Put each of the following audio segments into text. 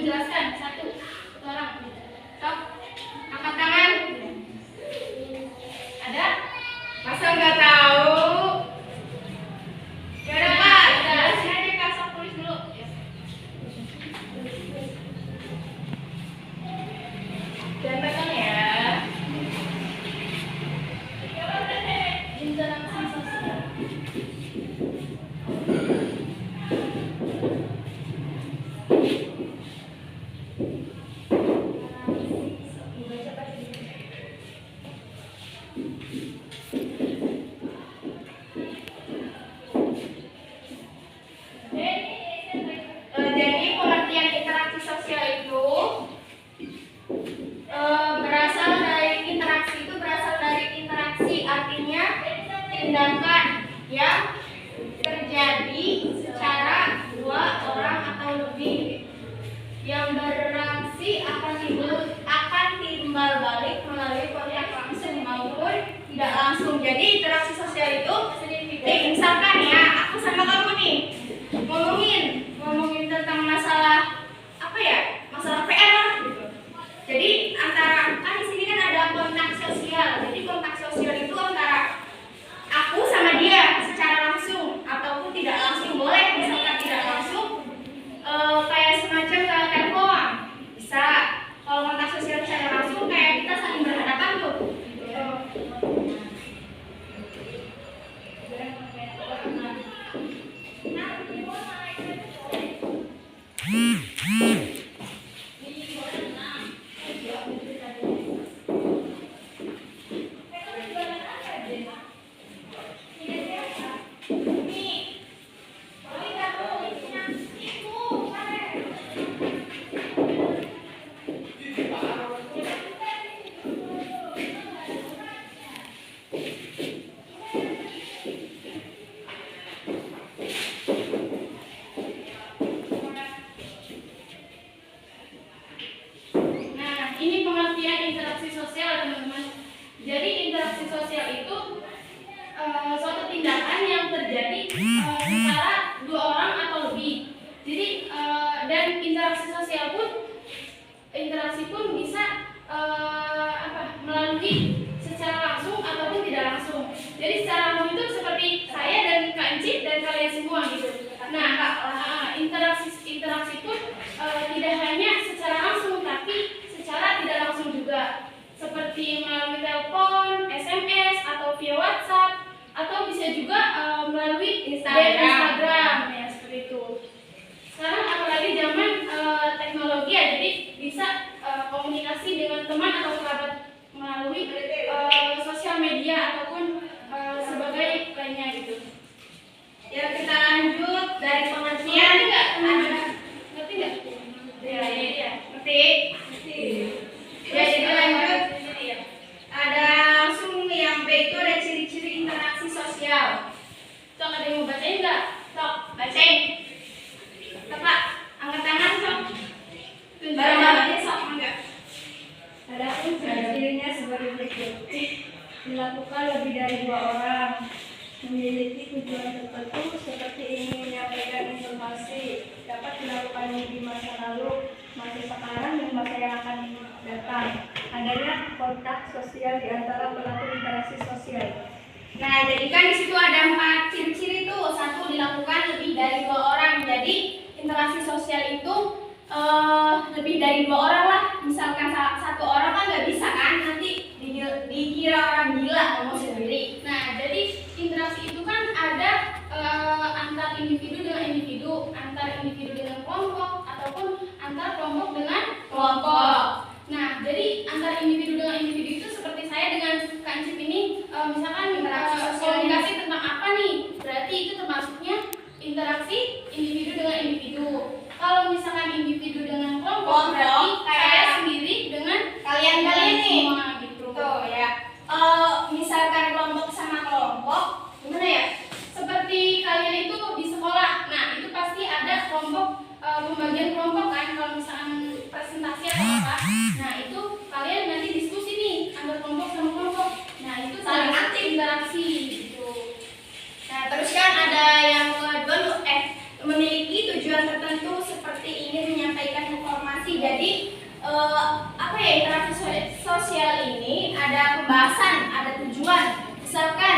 menjelaskan? Satu orang. Sok, angkat tangan. Ada? Masa nggak tahu? Ya udah Kak, jelasin aja Kak, sok tulis dulu. Jangan pegang ya. Interaksi sosial. Jadi pengertian interaksi sosial itu berasal dari interaksi, artinya tindakan yang terjadi secara dua orang atau lebih yang berreaksi akan timbal balik melalui kontak langsung maupun tidak langsung. Jadi interaksi sosial itu misalkan ya, aku sama kamu nih ngomongin tentang masalah apa ya, masalah PR lah gitu. Jadi antara kan di sini kan ada kontak sosial. Jadi kontak sosial itu antara aku sama dia secara langsung ataupun tidak langsung, boleh misalkan tidak langsung kayak semacam kayak telepon bisa. Kalau kontak sosial secara langsung kayak kita saling berhadapan tuh. Ini pengertian interaksi sosial, teman-teman. Jadi interaksi sosial itu suatu tindakan yang terjadi antara dua orang atau lebih. Jadi dan interaksi pun bisa melalui secara langsung ataupun tidak langsung. Jadi secara langsung itu seperti saya dan Kak Encik dan kalian semua gitu. Nah, interaksi pun tidak hanya secara langsung tapi secara tidak langsung juga, seperti melalui telepon, SMS atau via WhatsApp, atau bisa juga melalui Instagram ya, seperti itu. Sekarang apalagi zaman teknologi ya, jadi bisa komunikasi dengan teman atau kerabat melalui sosial media ataupun sebagai lainnya gitu. Ya, kita lanjut dari pengertian. Ngerti nggak? Ya. Ngerti. Ya, jadi lanjut. Ada langsung yang B itu ada ciri-ciri interaksi sosial. Sok, ada yang mau bacain nggak? Sok, bacain. Pak, angkat tangan sok. Barang-barangnya sok, enggak? Ada pun ciri-cirinya sebagai berikut. Dilakukan lebih dari dua orang, memiliki tujuan tertentu seperti ingin menyampaikan informasi, dapat dilakukan di masa lalu, masa sekarang, dan masa yang akan datang. Adanya kontak sosial di antara pelaku interaksi sosial. Nah, jadi kan di situ ada 4 ciri-ciri tuh. Satu, dilakukan lebih dari 2 orang. Jadi interaksi sosial itu lebih dari 2 orang lah. Misalkan satu orang kan nggak bisa kan, nanti dikira orang gila ngomong sendiri. Nah, jadi interaksi itu kan ada antar individu dengan individu, antar individu dengan kelompok, ataupun antar kelompok dengan kelompok. Nah, jadi antar individu dengan individu itu seperti saya dengan Kak Encik ini, misalkan komunikasi tentang apa nih, berarti itu termasuknya interaksi individu dengan individu. Kalau misalkan individu dengan kelompok, berarti interaksi. Jadi apa ya, interaksi sosial ini ada pembahasan, ada tujuan. Misalkan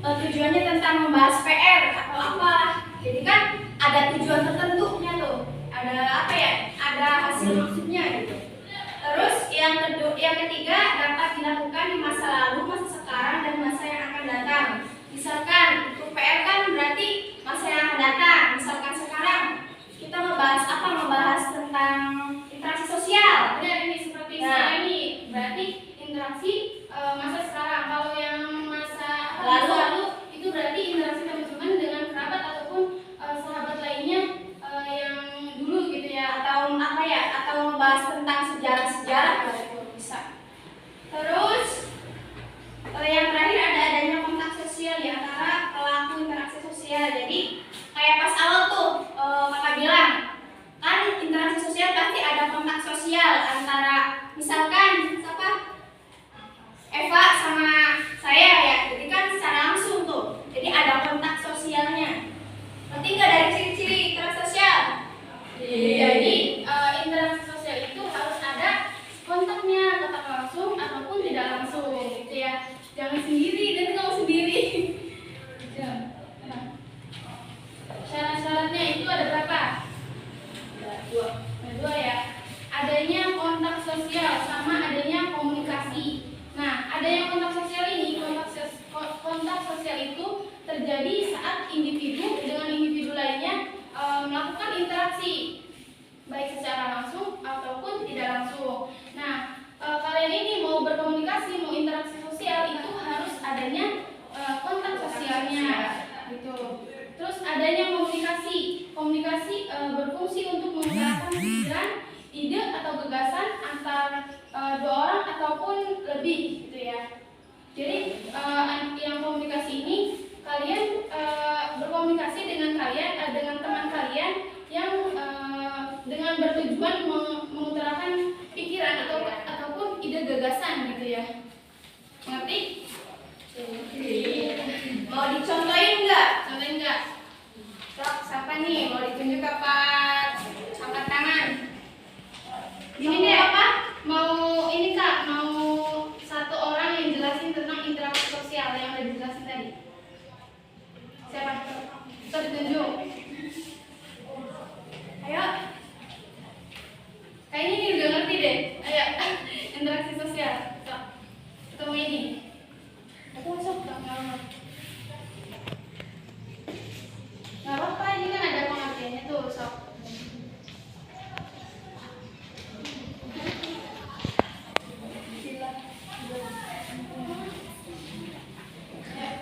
tujuannya tentang membahas PR atau apa, jadi kan ada tujuan tertentunya tuh, ada apa ya, ada hasil maksudnya gitu. Terus yang ketiga dapat dilakukan di masa lalu, masa sekarang, dan masa yang akan datang. Misalkan untuk PR kan berarti masa yang akan datang. Misalkan sekarang kita membahas apa, membahas tentang interaksi sosial. Benar, ini seperti saya ini berarti interaksi masa sekarang. Kalau yang masa lalu itu berarti interaksi teman-teman dengan kerabat ataupun sahabat lainnya yang dulu gitu ya, atau apa ya, atau membahas tentang sejarah-sejarah gitu bisa. Terus yang terakhir ada adanya kontak sosial di antara pelaku interaksi sosial. Jadi kayak pas awal tuh kakak bilang kan interaksi sosial pasti ada kontak sosial antara misalkan siapa, Eva sama saya ya, jadi kan secara langsung tuh, jadi ada kontak sosialnya. Nanti nggak dari ciri-ciri interaksi sosial. Jadi interaksi sosial itu harus ada kontaknya, kontak langsung ataupun tidak langsung gitu ya. Jangan sendiri, dan kamu sendiri. Syarat-syaratnya itu ada berapa? Ada dua ya. Adanya kontak sosial sama adanya komunikasi. Nah, adanya kontak sosial ini, kontak sosial itu terjadi saat individu dengan individu lainnya melakukan interaksi, baik secara langsung ataupun tidak langsung. Nah, kalian ini mau berkomunikasi, mau interaksi sosial itu harus adanya kontak sosialnya, gitu. Terus adanya komunikasi, berfungsi untuk mengungkapkan pikiran, ide atau gagasan antar dua orang ataupun lebih, gitu ya. Jadi yang komunikasi ini kalian berkomunikasi dengan teman kalian yang dengan bertujuan mengutarakan pikiran ataupun ide gagasan gitu ya. Ngerti? Mau dicontohin nggak? Contohin nggak? Sok, siapa nih? Mau ditunjuk apa? Angkat tangan. Ini deh apa? Mau ini Kak, mau satu orang yang jelasin tentang interaksi sosial yang udah dijelasin tadi. Siapa? Bisa ditunjuk. Ayo. Kayaknya ini udah ngerti deh. Ayo, interaksi sosial. Sok. Ketemu ini. Aku sok nggak ngerti. Nggak apa-apa, ini kan ada pengertiannya tuh, sok.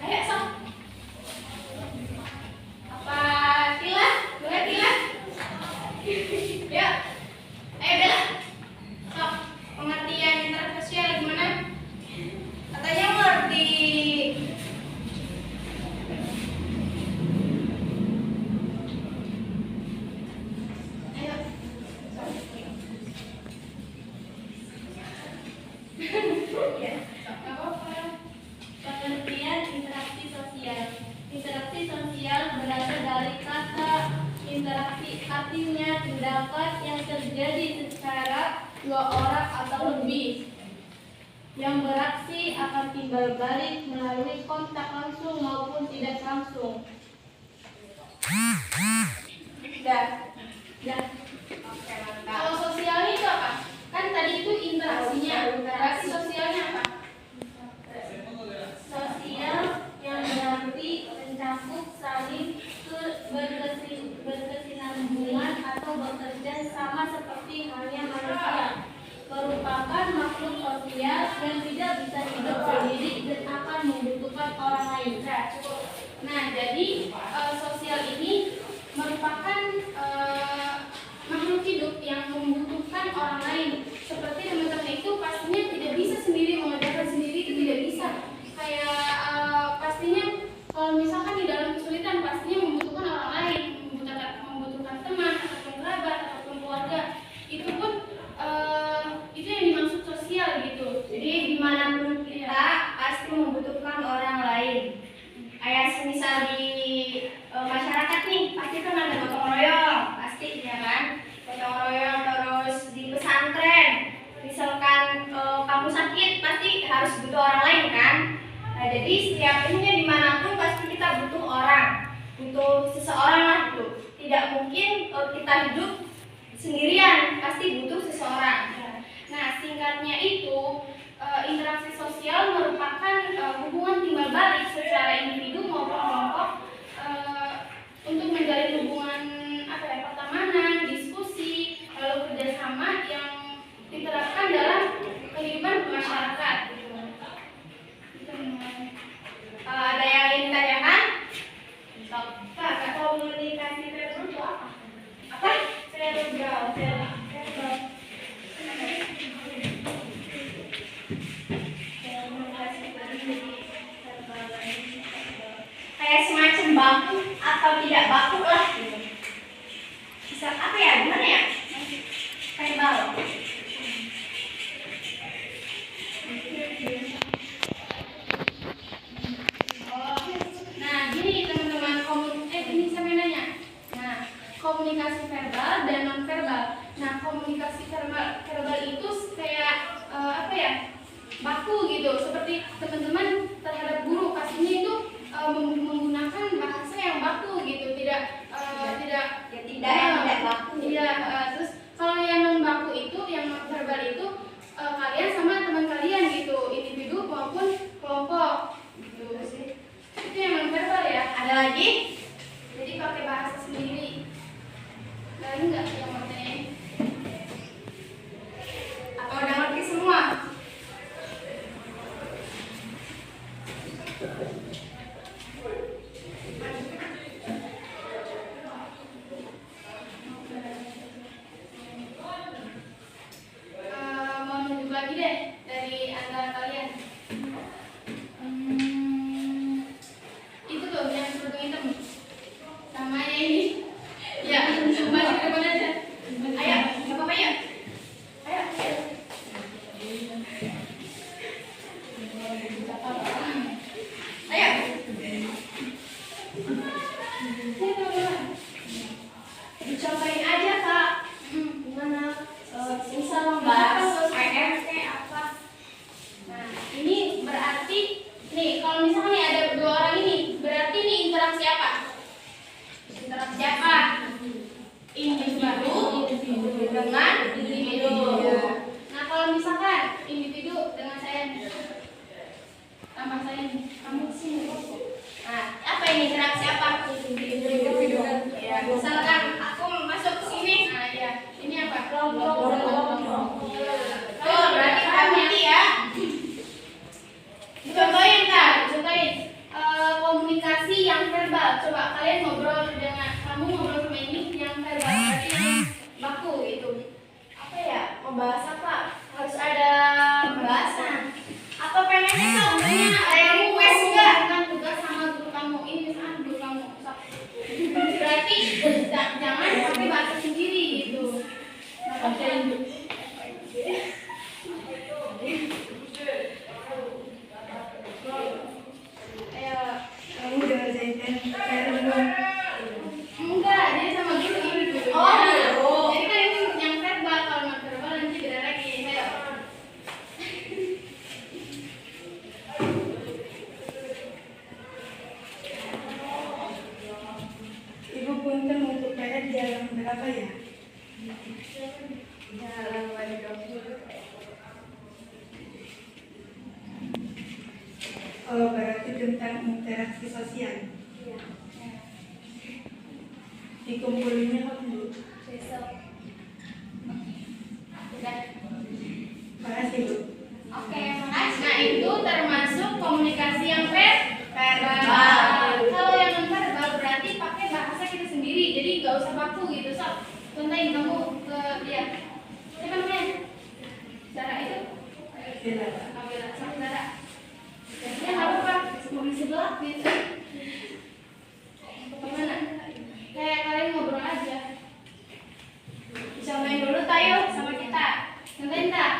Ayo, sok. Apa Tila? Boleh Tila? Ya. Ayo Bella. Sok, pengertian interaksi sosial gimana? Katanya ngerti. Ayo. Ya. Nggak apa-apa. Pengertian interaksi sosial. Interaksi sosial berasal dari kata interaksi, artinya tindakan yang terjadi secara dua orang atau lebih yang beraksi akan timbal balik melalui kontak langsung maupun tidak langsung. Udah. Dan Oke, mantap. Kalau sosialnya itu apa? Kan tadi itu interaksinya. Interaksi sosialnya apa? sosial yang berarti mencakup saling berkesinambungan atau bekerja sama seperti halnya manusia, merupakan makhluk sosial yang tidak bisa hidup sendiri dan akan membutuhkan orang lain. Nah, jadi sosial ini merupakan makhluk hidup yang membutuhkan orang lain. Seperti teman-teman itu pastinya tidak bisa sendiri, mengerjakan sendiri itu tidak bisa. Kayak pastinya kalau misalkan di dalam kesulitan pastinya membutuhkan orang lain, membutuhkan teman ataupun kerabat ataupun keluarga. Itu pun itu yang dimaksud sosial gitu. Jadi dimanapun kita pasti membutuhkan orang lain. Kayak semisal di harus butuh orang lain kan. Nah jadi setiap ininya dimanapun pasti kita butuh orang, butuh seseorang lah gitu. Tidak mungkin kita hidup sendirian, pasti butuh seseorang. Nah, singkatnya itu interaksi sosial merupakan hubungan timbal balik secara individu maupun kelompok untuk menjalin hubungan pertemanan, diskusi, lalu kerjasama yang diterapkan dalam kehidupan masyarakat. Ada yang ingin ditanyakan? Kak, komunikasi verbal itu apa? Apa? Verbal. Kayak semacam baku atau tidak baku lah gitu. Bisa apa ya? Gimana ya? Verbal. Nah, gini teman-teman, ini saya mau nanya. Nah, komunikasi verbal dan non verbal. Nah, komunikasi verbal itu kayak baku gitu, seperti teman-teman terhadap guru pastinya itu menggunakan bahasa yang baku gitu, tidak baku. Iya, terus kalau yang non baku itu, yang non verbal itu kalian sama teman kalian gitu, individu maupun kelompok gitu sih. Itu yang non verbal ya. Ada lagi? Jadi pakai bahasa sendiri. Lain nggak yang mau tanyain? Atau udah ngerti semua? Mau nunjuk lagi deh dari antara kalian. Itu tuh yang kerudung hitam. Namanya ini. Ya, maju ke depan aja. Ayo, nggak apa-apa yuk. Ayo. Ayo. Dicontohin aja Kak. Gimana? Misal membahas PR kayak apa? Nah, ini berarti nih kalau misalkan nih ada dua orang ini, berarti ini interaksi apa? Interaksi apa? Individu dengan individu. Nah, kalau misalkan individu dengan saya tambah saya nih, kamu sini. Nah, apa ini interaksi apa? Individu. Ya, misalkan aku masuk ke sini. Nah, ya, ini apa? Oh, berarti kamu ngerti ya? Contohin Kak. Contohin komunikasi yang verbal. Coba kalian ngobrol dengan ngobrol sama ini yang verbal, berarti yang baku gitu. Apa ya? Membahas apa? Harus ada pembahasan. Apa pengennya sebenarnya ada yang request enggak? Kan tugas sama guru kamu. Ini misalkan guru kamu. Berarti jangan pakai bahasa sendiri gitu. Nah, Kamu udah ngerjain verbal. enggak, dia sama guru ini dulu. Oh, guru. Jadi kan ini yang verbal, kalau non verbal nanti beda lagi. Ayo. Ibu punten untuk PR di halaman berapa ya? Oh, berarti tentang interaksi sosial. Dikumpulinnya kapan? Besok. Udah. Makasih, Bu. Oke, makasih. Nah, itu termasuk komunikasi yang verbal. Kalau yang non verbal berarti pakai bahasa kita sendiri, jadi nggak usah baku gitu. Sob, contohin kamu ke dia. Siapa namanya? Zara itu? Bella. Oh, Bella. Sama Zara. Ya nggak apa-apa, mau di sebelah gitu. Gimana? Kayak kalian ngobrol aja. Contohin dulu tayo sama kita. Contohin tak?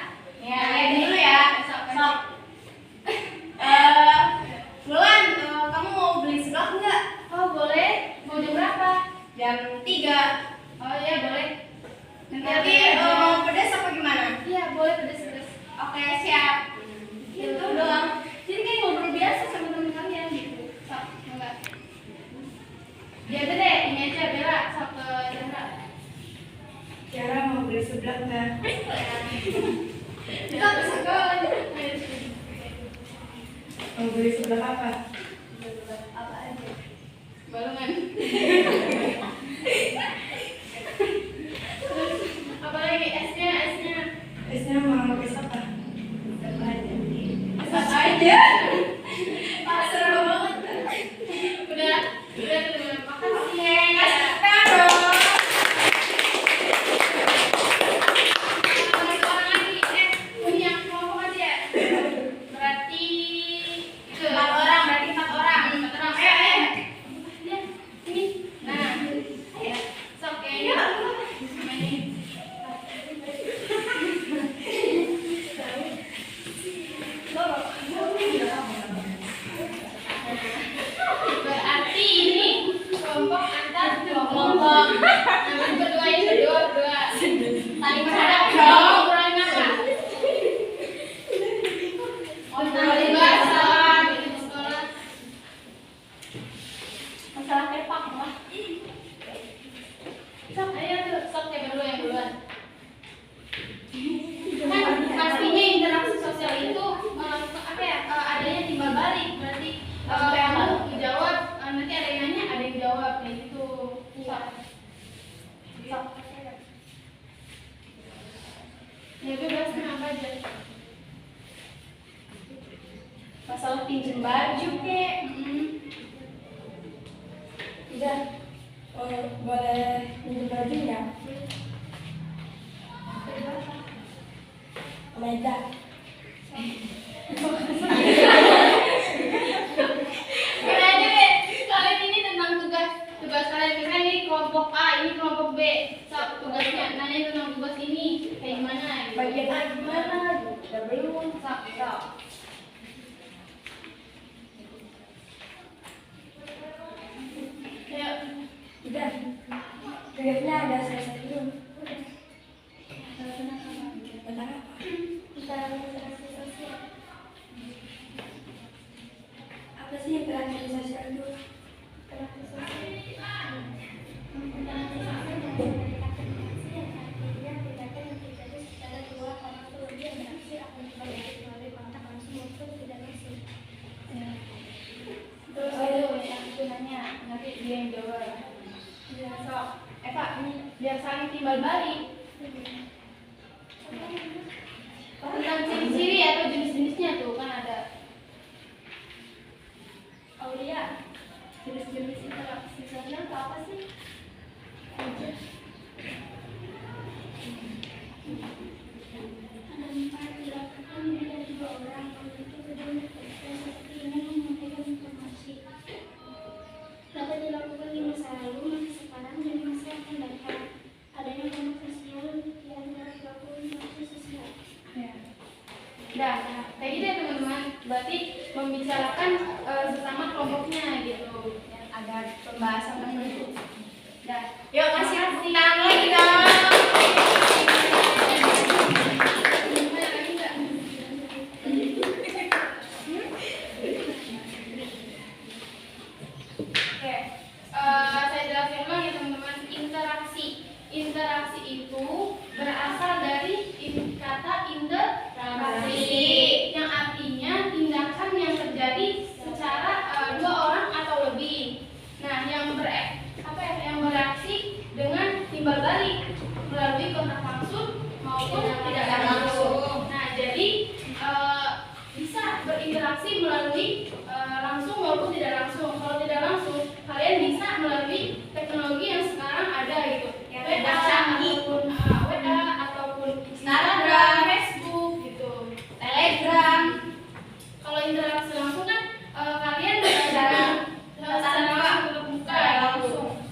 Ya, lihat dulu ya. Sok. Bulan, kamu mau beli seblak enggak? Oh boleh. Mau jam berapa? Jam 3. Oh iya boleh. Nanti pedas apa gimana? Iya boleh pedes-pedes. Oke, siap. Itu sebelahnya. Kita bisa kawan. Penghuni sebelah apa? Apa aja? Balongan. Apalagi esnya. Esnya mau es apa? Apa aja? Seru banget. Udah teman. Makasih ya. Orang lagi punya kelompok aja. Berarti ke 4 orang, berarti 4 orang. Ayo. Ya, ini. Nah, ayo. Sok ya. Mainin. Berarti ini kelompok antar kelompok. Nah, berdua ini berdua. Saling berhadap dong. Kurangin apa? Ngobrolin bahasa gitu di sekolah. Masalah pepak lah. Sok, ayo tuh, sok ya berdua yang duluan. Kan pastinya interaksi sosial itu adanya timbal balik. Berarti kamu menjawab, nanti ada yang nanya, ada yang jawab kayak gitu. Sok. Ya bebas kenapa aja. Masalah pinjem baju kek. Udah. Boleh minjem baju ya? Meja. Udah aja deh. Kalian ini tentang tugas kalian. Misalnya ini kelompok A, ini kelompok B. Sok tugasnya nanya tentang tugas ini kayak gimana? Gitu. Bagian A gimana? Udah belum. Sok. Ayo. Udah. Tugasnya ada selesai belum? Tentang apa? Apa sih interaksi sosial itu? Terus ayo yang itu nanya, nanti dia yang jawab. Sok. Pak, biar saling timbal balik. Tentang ciri-ciri atau jenis-jenisnya tuh kan ada. Aulia, jenis-jenis interaksi sosial itu apa sih? Ada 4 dilakukan bila 2 orang memiliki tujuan berbeda seperti ingin menyampaikan informasi. Dapat dilakukan di masa lalu, masa sekarang, dan masa yang akan datang. Adanya kelompok sosial di antara pelaku interaksi sosial. Nah, kayak gitu ya teman-teman. Berarti membicarakan sesama kelompoknya gitu. Yang ada pembahasan tertentu. Dah. Yuk kasih tangan lagi dong. Oke, saya jelasin ulang ya teman-teman. Interaksi itu berasal dari kata interaksi, yang artinya tindakan yang terjadi secara 2 orang atau lebih. Nah, yang bereaksi dengan timbal balik melalui kontak langsung maupun tidak langsung. Nah, jadi bisa berinteraksi melalui langsung maupun tidak langsung. Kalau tidak langsung, kalian bisa melalui teknologi yang sekarang ada gitu. WA ataupun Instagram, Facebook gitu, Telegram. Kalau interaksi langsung kan kalian secara langsung terbuka langsung.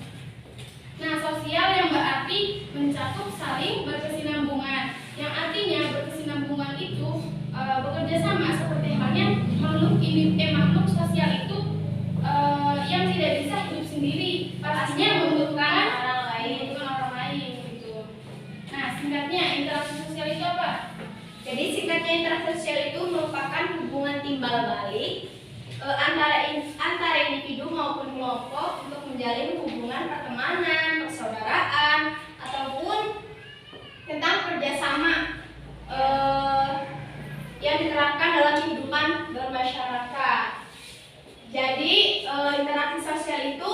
Nah, sosial yang berarti mencakup saling berkesinambungan. Yang artinya berkesinambungan itu bekerja sama seperti halnya makhluk sosial itu yang tidak bisa hidup sendiri, pastinya membutuhkan orang lain gitu. Nah, singkatnya interaksi sosial itu apa? Jadi singkatnya interaksi sosial itu merupakan hubungan timbal balik antara individu maupun kelompok untuk menjalin hubungan pertemanan, persaudaraan, ataupun tentang kerjasama yang diterapkan dalam kehidupan bermasyarakat. Jadi interaksi sosial itu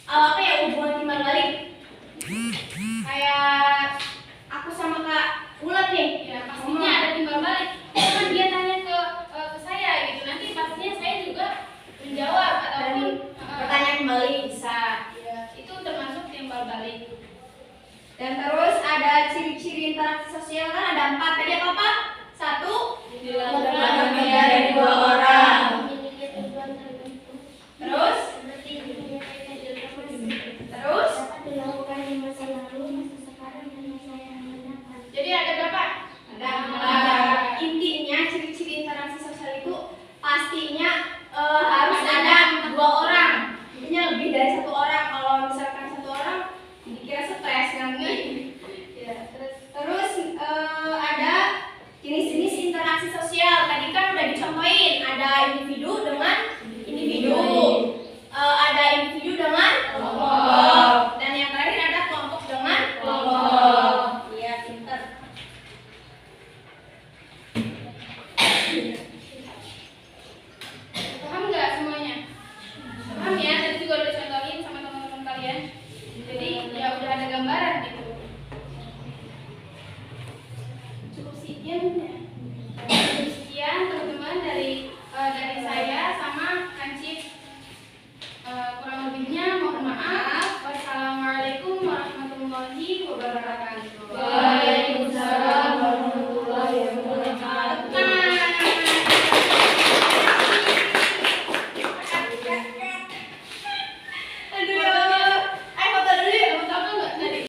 apa ya, hubungan timbal balik. Kayak aku sama Kak Ulat nih, Ya pastinya ada timbal balik. Kan dia tanya ke saya gitu, nanti pastinya saya juga menjawab ataupun bertanya kembali bisa. ya, itu termasuk timbal balik. Dan terus ada ciri-ciri interaksi sosial, kan ada 4. Tadi apa? 1, Dilakukan lebih dari 2 orang. Memiliki tujuan tertentu. terus, Seperti menyampaikan informasi. terus, Dapat dilakukan di masa lalu, masa sekarang, dan masa yang akan datang. Jadi ada berapa? ada intinya ciri-ciri interaksi sosial itu pastinya harus ada 2 orang. Intinya lebih dari 1 orang. Kalau misalkan 1 orang dikira stres nanti. Ya, terus ada jenis-jenis interaksi sosial. Tadi kan udah dicontohin, ada individu dengan individu, ada individu dengan kelompok, dan yang terakhir ada kelompok dengan kelompok. Iya, pinter. Paham nggak semuanya? Paham ya? Tadi juga udah contohin sama teman-teman kalian. Jadi ya udah ada gambaran gitu. Cukup sekian ya.